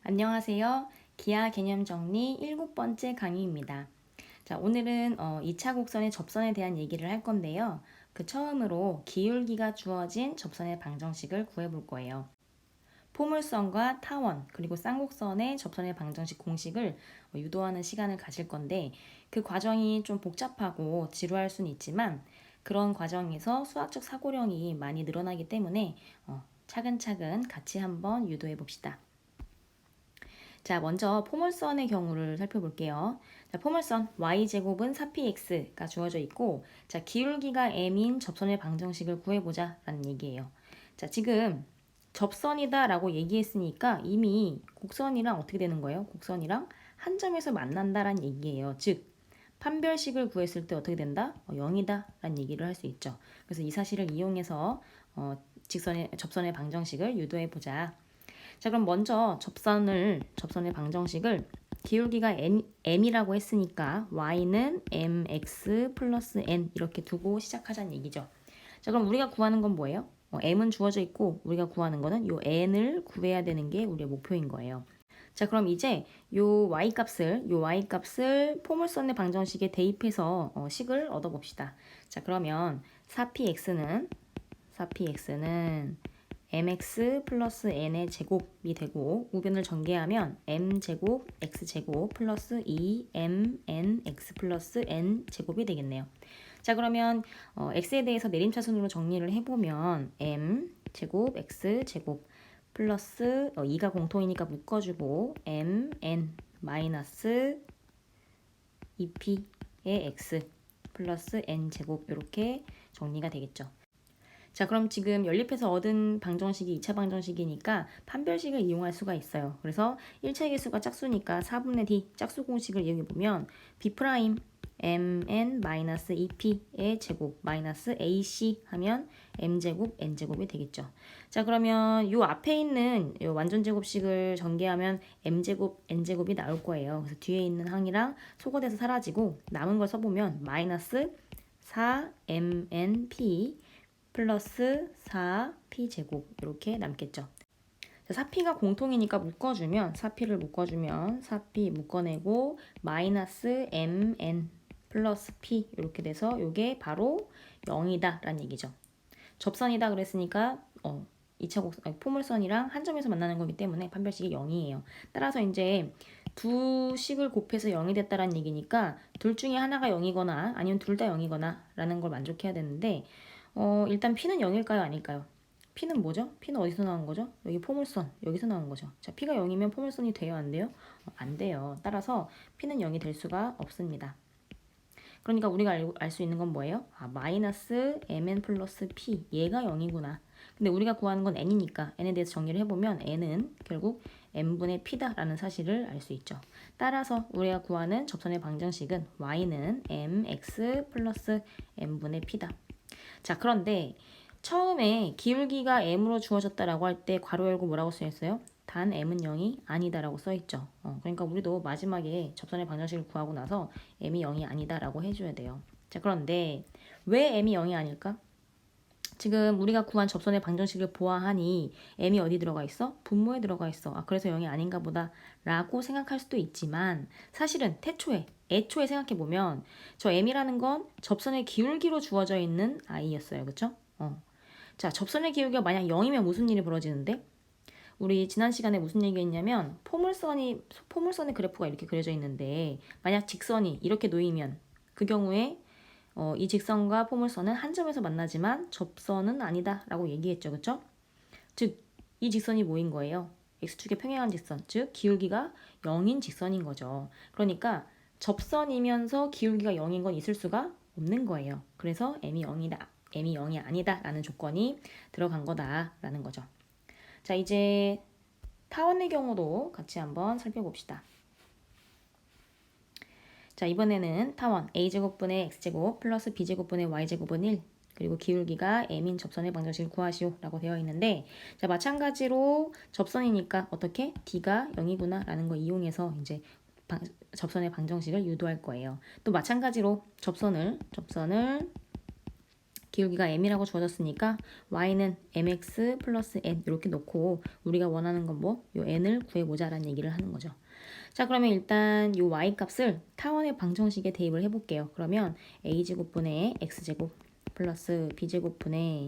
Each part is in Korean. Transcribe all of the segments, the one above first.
안녕하세요. 기하 개념 정리 7번째 강의입니다. 자, 오늘은 2차 곡선의 접선에 대한 얘기를 할 건데요. 그 처음으로 기울기가 주어진 접선의 방정식을 구해볼 거예요. 포물선과 타원 그리고 쌍곡선의 접선의 방정식 공식을 유도하는 시간을 가질 건데 그 과정이 좀 복잡하고 지루할 수는 있지만 그런 과정에서 수학적 사고력이 많이 늘어나기 때문에 차근차근 같이 한번 유도해 봅시다. 자, 먼저 포물선의 경우를 살펴볼게요. 자, 포물선 y제곱은 4px가 주어져 있고, 자, 기울기가 m인 접선의 방정식을 구해보자 라는 얘기예요. 자, 지금 접선이다 라고 얘기했으니까 이미 곡선이랑 어떻게 되는 거예요? 곡선이랑 한 점에서 만난다라는 얘기예요. 즉, 판별식을 구했을 때 어떻게 된다? 0이다 라는 얘기를 할 수 있죠. 그래서 이 사실을 이용해서 접선의 방정식을 유도해보자. 자, 그럼 먼저 접선의 방정식을 기울기가 m이라고 했으니까 y는 mx 플러스 n 이렇게 두고 시작하자는 얘기죠. 자, 그럼 우리가 구하는 건 뭐예요? m은 주어져 있고 우리가 구하는 거는 요 n을 구해야 되는 게 우리의 목표인 거예요. 자, 그럼 이제 요 y 값을 포물선의 방정식에 대입해서 식을 얻어봅시다. 자, 그러면 4px는 mx 플러스 n의 제곱이 되고 우변을 전개하면 m제곱 x제곱 플러스 2mnx 플러스 n제곱이 되겠네요. 자, 그러면 x에 대해서 내림차순으로 정리를 해보면 m제곱 x제곱 플러스 2가 공통이니까 묶어주고 mn 마이너스 2p의 x 플러스 n제곱 이렇게 정리가 되겠죠. 자, 그럼 지금 연립해서 얻은 방정식이 2차 방정식이니까 판별식을 이용할 수가 있어요. 그래서 1차 계수가 짝수니까 4분의 d 짝수 공식을 이용해보면 b' mn-2p의 제곱 마이너스 ac 하면 m제곱 n제곱이 되겠죠. 자, 그러면 요 앞에 있는 요 완전제곱식을 전개하면 m제곱 n제곱이 나올 거예요. 그래서 뒤에 있는 항이랑 소거돼서 사라지고 남은 걸 써보면 마이너스 4mnp 플러스 4p제곱 이렇게 남겠죠. 4p가 공통이니까 묶어주면 4p 묶어내고 마이너스 mn 플러스 p 이렇게 돼서 이게 바로 0이다 라는 얘기죠. 접선이다 그랬으니까 2차 포물선이랑 한 점에서 만나는 거기 때문에 판별식이 0이에요. 따라서 이제 두 식을 곱해서 0이 됐다라는 얘기니까 둘 중에 하나가 0이거나 아니면 둘 다 0이거나 라는 걸 만족해야 되는데 일단 P는 0일까요? 아닐까요? P는 뭐죠? P는 어디서 나온 거죠? 여기 포물선, 여기서 나온 거죠. 자, P가 0이면 포물선이 돼요? 안 돼요? 안 돼요. 따라서 P는 0이 될 수가 없습니다. 그러니까 우리가 알 수 있는 건 뭐예요? 마이너스 mn 플러스 p 얘가 0이구나. 근데 우리가 구하는 건 n이니까 n에 대해서 정리를 해보면 n은 결국 n분의 p다라는 사실을 알 수 있죠. 따라서 우리가 구하는 접선의 방정식은 y는 mx 플러스 n분의 p다. 자, 그런데 처음에 기울기가 m으로 주어졌다라고 할 때 괄호 열고 뭐라고 써있어요? 단 m은 0이 아니다라고 써있죠. 그러니까 우리도 마지막에 접선의 방정식을 구하고 나서 m이 0이 아니다라고 해줘야 돼요. 자, 그런데 왜 m이 0이 아닐까? 지금 우리가 구한 접선의 방정식을 보아하니 m이 어디 들어가 있어? 분모에 들어가 있어. 그래서 0이 아닌가 보다 라고 생각할 수도 있지만 사실은 애초에 생각해보면 저 m이라는 건 접선의 기울기로 주어져 있는 i였어요. 그쵸? 자, 접선의 기울기가 만약 0이면 무슨 일이 벌어지는데? 우리 지난 시간에 무슨 얘기했냐면 포물선의 그래프가 이렇게 그려져 있는데 만약 직선이 이렇게 놓이면 그 경우에 이 직선과 포물선은 한 점에서 만나지만 접선은 아니다 라고 얘기했죠. 그쵸? 즉, 이 직선이 뭐인 거예요? x축의 평행한 직선, 즉 기울기가 0인 직선인 거죠. 그러니까 접선이면서 기울기가 0인 건 있을 수가 없는 거예요. 그래서 m이 0이 아니다 라는 조건이 들어간 거다라는 거죠. 자, 이제 타원의 경우도 같이 한번 살펴봅시다. 자, 이번에는 타원 a제곱분의 x제곱 플러스 b제곱분의 y제곱은 1 그리고 기울기가 m인 접선의 방정식을 구하시오 라고 되어 있는데 자, 마찬가지로 접선이니까 어떻게? d가 0이구나 라는 거 이용해서 이제 접선의 방정식을 유도할 거예요. 또 마찬가지로 접선을 기울기가 m이라고 주어졌으니까 y는 mx 플러스 n 이렇게 놓고 우리가 원하는 건 뭐? 요 n을 구해보자라는 얘기를 하는 거죠. 자, 그러면 일단 요 y 값을 타원의 방정식에 대입을 해볼게요. 그러면 a제곱분의 x제곱 플러스 b제곱분의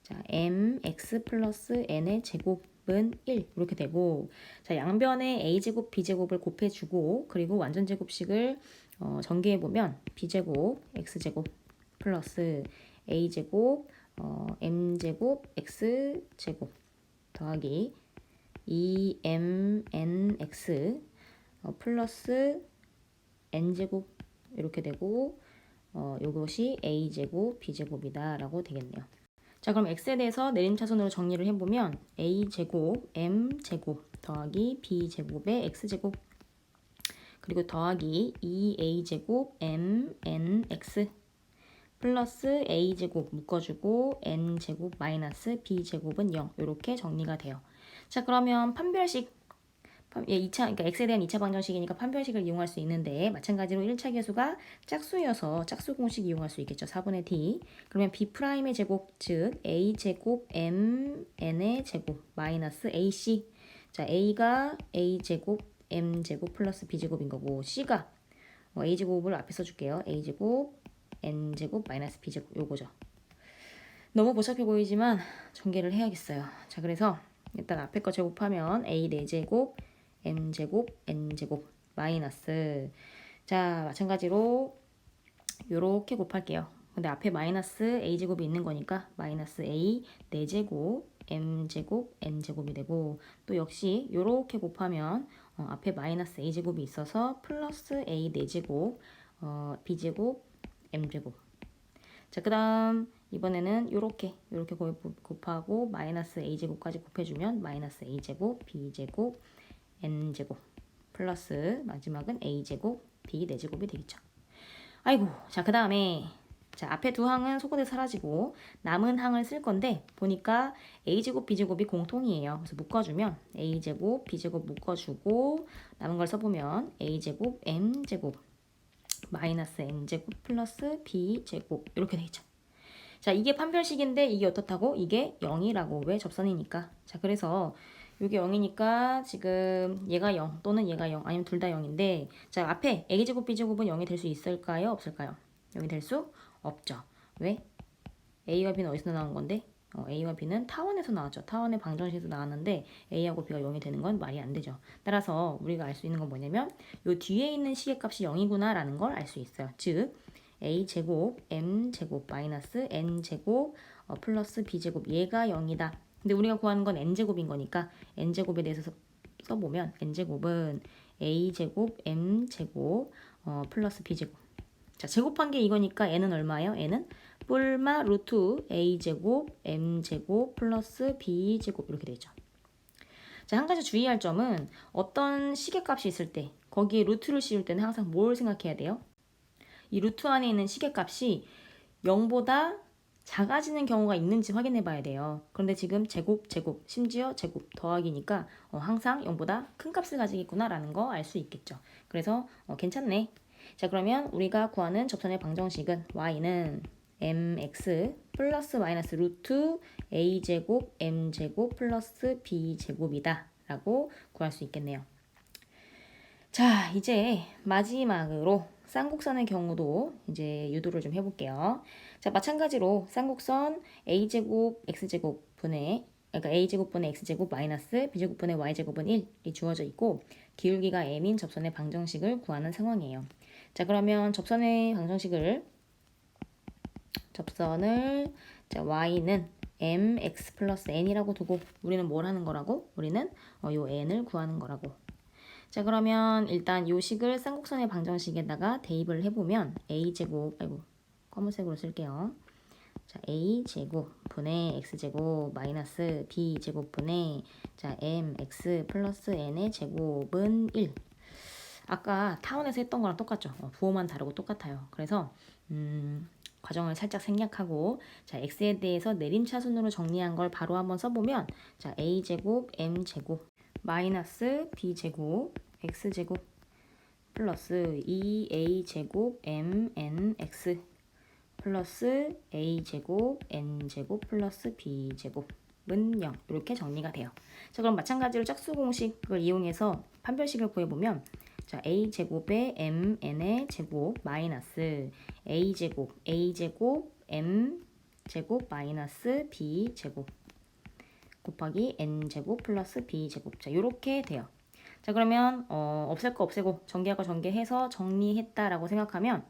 자, mx 플러스 n의 제곱은 1 이렇게 되고, 자, 양변에 a제곱 b제곱을 곱해주고 그리고 완전제곱식을 전개해보면 b제곱 x제곱 플러스 a제곱 m제곱 x제곱 더하기 2mnx 플러스 n제곱 이렇게 되고 이것이 a제곱 b제곱이다 라고 되겠네요. 자, 그럼 x에 대해서 내림차순으로 정리를 해보면 a제곱 m제곱 더하기 b제곱의 x제곱 그리고 더하기 2a제곱 mnx 플러스 a제곱 묶어주고 n제곱 마이너스 b제곱은 0 이렇게 정리가 돼요. 자, 그러면 판별식 2차, 그러니까 x에 대한 2차 방정식이니까 판별식을 이용할 수 있는데 마찬가지로 1차 계수가 짝수여서 짝수 공식 이용할 수 있겠죠. 4분의 d. 그러면 b'의 제곱, 즉 a제곱 mn의 제곱 마이너스 ac. 자, a가 a제곱 m제곱 플러스 b제곱인 거고 c가 a제곱을 앞에 써줄게요. a제곱 n제곱 마이너스 b제곱 요거죠. 너무 복잡해 보이지만 전개를 해야겠어요. 자, 그래서 일단 앞에 거 제곱하면 a 4제곱 m제곱 n제곱 마이너스, 자 마찬가지로 요렇게 곱할게요. 근데 앞에 마이너스 a제곱이 있는 거니까 마이너스 a 4제곱 m제곱 n제곱이 되고, 또 역시 요렇게 곱하면 앞에 마이너스 a제곱이 있어서 플러스 a 4제곱 b제곱 m제곱. 자, 그 다음 이번에는 요렇게 곱하고 마이너스 a제곱까지 곱해주면 마이너스 a제곱 b제곱 n제곱 플러스 마지막은 a제곱 b 4제곱이 되겠죠. 아이고, 자, 그 다음에 자, 앞에 두 항은 소거돼 사라지고 남은 항을 쓸 건데 보니까 a제곱 b제곱이 공통이에요. 그래서 묶어주면 a제곱 b제곱 묶어주고 남은 걸 써보면 a제곱 m제곱 마이너스 n제곱 플러스 b제곱 이렇게 되겠죠. 자, 이게 판별식인데 이게 어떻다고? 이게 0이라고. 왜? 접선이니까. 자, 그래서 이게 0이니까 지금 얘가 0 또는 얘가 0 아니면 둘 다 0인데, 자, 앞에 a제곱 b제곱은 0이 될 수 있을까요? 없을까요? 0이 될 수 없죠. 왜? a와 b는 어디서 나온 건데? a와 b는 타원에서 나왔죠. 타원의 방정식에서 나왔는데 a하고 b가 0이 되는 건 말이 안 되죠. 따라서 우리가 알 수 있는 건 뭐냐면 요 뒤에 있는 식의 값이 0이구나 라는 걸 알 수 있어요. 즉 a제곱 m제곱 마이너스 n제곱 플러스 b제곱 얘가 0이다. 근데 우리가 구하는 건 n제곱인 거니까 n제곱에 대해서 써보면 n제곱은 a제곱 m제곱 플러스 b제곱. 자, 제곱한 게 이거니까 n은 얼마예요? n은 뿔마 루트 a제곱 m제곱 플러스 b제곱 이렇게 되죠. 자, 한 가지 주의할 점은 어떤 식의 값이 있을 때 거기에 루트를 씌울 때는 항상 뭘 생각해야 돼요? 이 루트 안에 있는 식의 값이 0보다 작아지는 경우가 있는지 확인해 봐야 돼요. 그런데 지금 제곱, 심지어 제곱 더하기니까 항상 0보다 큰 값을 가지겠구나 라는 거 알 수 있겠죠. 그래서 괜찮네. 자, 그러면 우리가 구하는 접선의 방정식은 y는 mx 플러스 마이너스 루트 a제곱 m제곱 플러스 b제곱이다 라고 구할 수 있겠네요. 자, 이제 마지막으로 쌍곡선의 경우도 이제 유도를 좀 해볼게요. 자, 마찬가지로 쌍곡선 a제곱 x제곱 분의, 그러니까 a제곱분의 x제곱 마이너스 b제곱분의 y제곱은 1이 주어져 있고 기울기가 m인 접선의 방정식을 구하는 상황이에요. 자, 그러면 접선의 방정식을 자, y는 mx 플러스 n이라고 두고 우리는 뭘 하는 거라고? 우리는 요 n을 구하는 거라고. 자, 그러면 일단 요 식을 쌍곡선의 방정식에다가 대입을 해보면 a제곱, 검은색으로 쓸게요. 자, a제곱 분의 x제곱 마이너스 b제곱 분의 자, mx 플러스 n의 제곱은 1. 아까 타원에서 했던 거랑 똑같죠. 부호만 다르고 똑같아요. 그래서 과정을 살짝 생략하고, 자, x에 대해서 내림차순으로 정리한 걸 바로 한번 써보면, 자, a제곱 m제곱 마이너스 b제곱 x제곱 플러스 2a제곱 mnx 플러스 a제곱 n제곱 플러스 b제곱은 0 이렇게 정리가 돼요. 자, 그럼 마찬가지로 짝수 공식을 이용해서 판별식을 구해보면 자, a제곱에 mn의 제곱 마이너스 a제곱 m제곱 마이너스 b제곱 곱하기 n제곱 플러스 b제곱. 자, 요렇게 돼요. 자, 그러면 없앨 거 없애고 전개하고 전개해서 정리했다라고 생각하면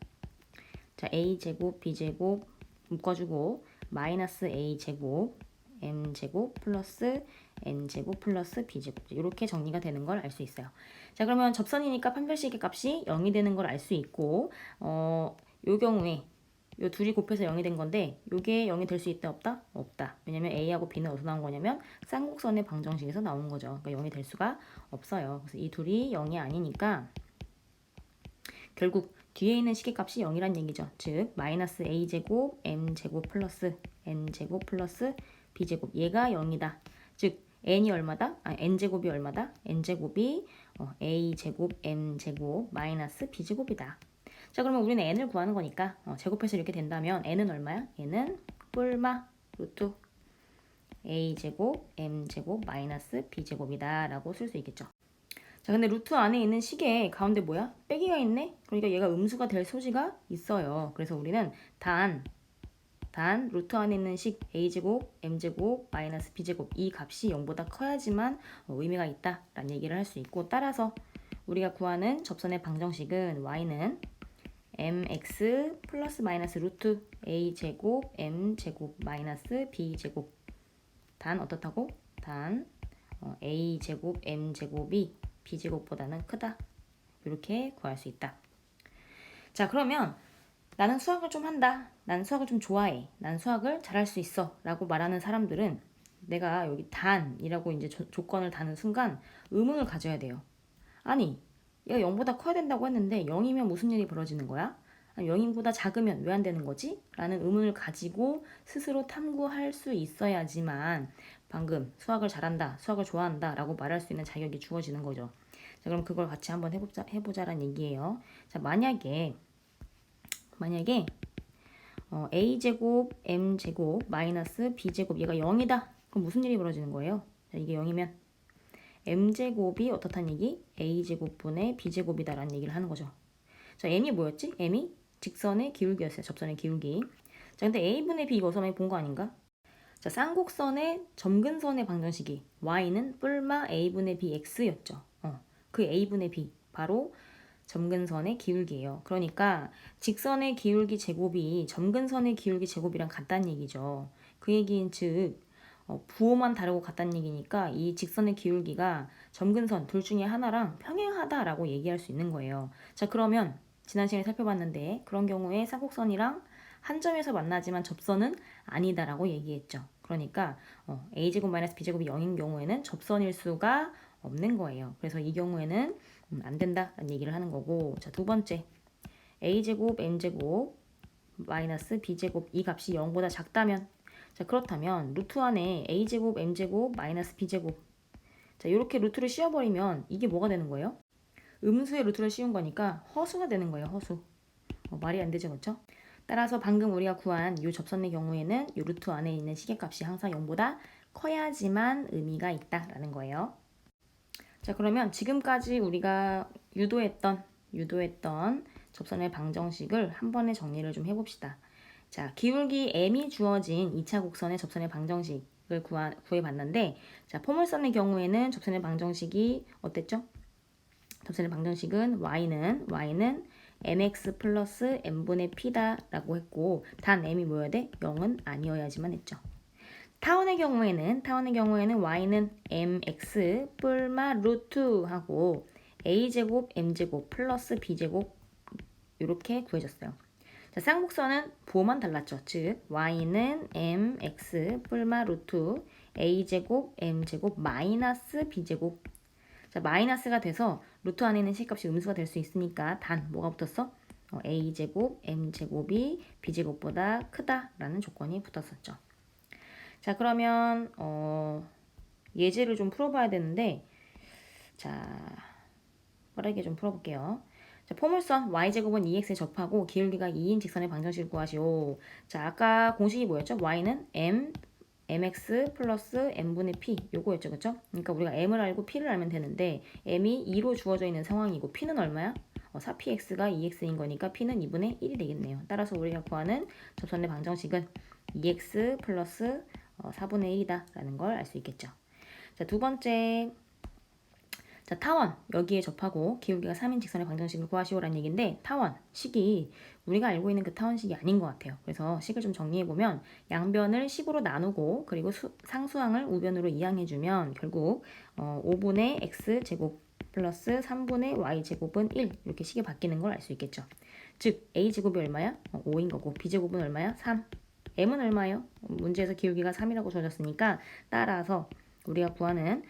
자, a제곱 b제곱 묶어주고 마이너스 a제곱 m제곱 플러스 n제곱 플러스 b제곱 이렇게 정리가 되는 걸 알 수 있어요. 자, 그러면 접선이니까 판별식의 값이 0이 되는 걸 알 수 있고 요 경우에 요 둘이 곱해서 0이 된 건데 요게 0이 될 수 있다 없다? 없다. 왜냐면 a하고 b는 어디서 나온 거냐면 쌍곡선의 방정식에서 나온 거죠. 그러니까 0이 될 수가 없어요. 그래서 이 둘이 0이 아니니까 결국 뒤에 있는 식의 값이 0이란 얘기죠. 즉 마이너스 a제곱 m제곱 플러스 n제곱 플러스 b제곱 얘가 0이다. 즉 n이 얼마다? n제곱이 얼마다? n제곱이 a제곱 m제곱 마이너스 b제곱이다. 자, 그러면 우리는 n을 구하는 거니까 제곱해서 이렇게 된다면 n은 얼마야? n은 뿔마 루트 a제곱 m제곱 마이너스 b제곱이다 라고 쓸 수 있겠죠. 자, 근데 루트 안에 있는 식의 가운데 뭐야? 빼기가 있네? 그러니까 얘가 음수가 될 소지가 있어요. 그래서 우리는 단 루트 안에 있는 식 a제곱 m제곱 마이너스 b제곱 이 값이 0보다 커야지만 의미가 있다라는 얘기를 할 수 있고, 따라서 우리가 구하는 접선의 방정식은 y는 mx 플러스 마이너스 루트 a제곱 m제곱 마이너스 b제곱 단 어떻다고? 단 a제곱 m제곱이 b제곱보다는 크다. 이렇게 구할 수 있다. 자, 그러면 나는 수학을 좀 한다. 난 수학을 좀 좋아해. 난 수학을 잘할 수 있어. 라고 말하는 사람들은 내가 여기 단이라고 이제 조건을 다는 순간 의문을 가져야 돼요. 아니, 얘가 0보다 커야 된다고 했는데 0이면 무슨 일이 벌어지는 거야? 0보다 작으면 왜 안 되는 거지? 라는 의문을 가지고 스스로 탐구할 수 있어야지만 방금 수학을 잘한다, 수학을 좋아한다 라고 말할 수 있는 자격이 주어지는 거죠. 자, 그럼 그걸 같이 한번 해보자라는 얘기예요. 자, 만약에 a제곱 m제곱 마이너스 b제곱 얘가 0이다. 그럼 무슨 일이 벌어지는 거예요? 자, 이게 0이면 m제곱이 어떻다는 얘기? a제곱분의 b제곱이다라는 얘기를 하는 거죠. 자, m이 뭐였지? m이 직선의 기울기였어요. 접선의 기울기. 자, 근데 a분의 b 이거 어서 본 거 아닌가? 자, 쌍곡선의 점근선의 방정식이 y는 뿔마 a분의 bx였죠. 그 a분의 b 바로 점근선의 기울기예요. 그러니까 직선의 기울기 제곱이 점근선의 기울기 제곱이랑 같다는 얘기죠. 그 얘기는 즉 부호만 다르고 같다는 얘기니까 이 직선의 기울기가 점근선 둘 중에 하나랑 평행하다라고 얘기할 수 있는 거예요. 자, 그러면 지난 시간에 살펴봤는데 그런 경우에 쌍곡선이랑 한 점에서 만나지만 접선은 아니다라고 얘기했죠. 그러니까 a제곱 마이너스 b제곱이 0인 경우에는 접선일 수가 없는 거예요. 그래서 이 경우에는 안 된다라는 얘기를 하는 거고, 자, 두 번째 a제곱 m제곱 마이너스 b제곱 이 값이 0보다 작다면, 자, 그렇다면 루트 안에 a제곱 m제곱 마이너스 b제곱, 자, 이렇게 루트를 씌워버리면 이게 뭐가 되는 거예요? 음수의 루트를 씌운 거니까 허수가 되는 거예요. 허수. 말이 안 되죠, 그렇죠? 따라서 방금 우리가 구한 이 접선의 경우에는 이 루트 안에 있는 시계값이 항상 0보다 커야지만 의미가 있다라는 거예요. 자, 그러면 지금까지 우리가 유도했던 접선의 방정식을 한 번에 정리를 좀 해봅시다. 자, 기울기 m이 주어진 2차 곡선의 접선의 방정식을 구해봤는데, 자, 포물선의 경우에는 접선의 방정식이 어땠죠? 접선의 방정식은 y는 mx 플러스 m분의 p다라고 했고, 단 m이 뭐여야 돼? 0은 아니어야지만 했죠. 타원의 경우에는 y는 mx 뿔마 루트 하고 a제곱 m제곱 플러스 b제곱 이렇게 구해졌어요. 자, 쌍곡선은 부호만 달랐죠. 즉 y는 mx 뿔마 루트 a제곱 m제곱 마이너스 b제곱. 자, 마이너스가 돼서 루트 안에 있는 식값이 음수가 될 수 있으니까 단 뭐가 붙었어? a제곱 m제곱이 b제곱보다 크다라는 조건이 붙었었죠. 자, 그러면 예제를 좀 풀어봐야 되는데, 자, 빠르게 좀 풀어볼게요. 자, 포물선 y제곱은 2x에 접하고 기울기가 2인 직선의 방정식을 구하시오. 자, 아까 공식이 뭐였죠? y는 mx 플러스 m분의 p 요거였죠. 그쵸? 그러니까 우리가 m을 알고 p를 알면 되는데 m이 2로 주어져 있는 상황이고 p는 얼마야? 4px가 2x인 거니까 p는 2분의 1이 되겠네요. 따라서 우리가 구하는 접선의 방정식은 2x 플러스 4분의 1이다 라는 걸 알 수 있겠죠. 자, 두 번째. 자, 타원 여기에 접하고 기울기가 3인 직선의 방정식을 구하시오라는 얘기인데 타원 식이 우리가 알고 있는 그 타원식이 아닌 것 같아요. 그래서 식을 좀 정리해보면 양변을 10으로 나누고 그리고 상수항을 우변으로 이항해주면 결국 5분의 x제곱 플러스 3분의 y제곱은 1 이렇게 식이 바뀌는 걸 알 수 있겠죠. 즉 a제곱이 얼마야? 5인 거고 b제곱은 얼마야? 3. m은 얼마예요? 문제에서 기울기가 3이라고 주어졌으니까 따라서 우리가 구하는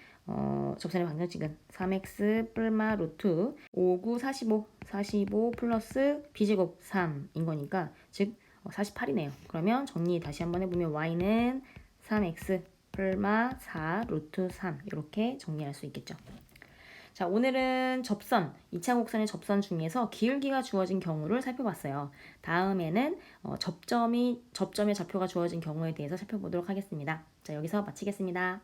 접선의 방정식은 3x 뿔마 루트 5, 9, 45 플러스 b제곱 3인 거니까 즉 48이네요. 그러면 정리 다시 한번 해보면 y는 3x 뿔마 4 루트 3 이렇게 정리할 수 있겠죠. 자, 오늘은 접선, 2차 곡선의 접선 중에서 기울기가 주어진 경우를 살펴봤어요. 다음에는 접점의 좌표가 주어진 경우에 대해서 살펴보도록 하겠습니다. 자, 여기서 마치겠습니다.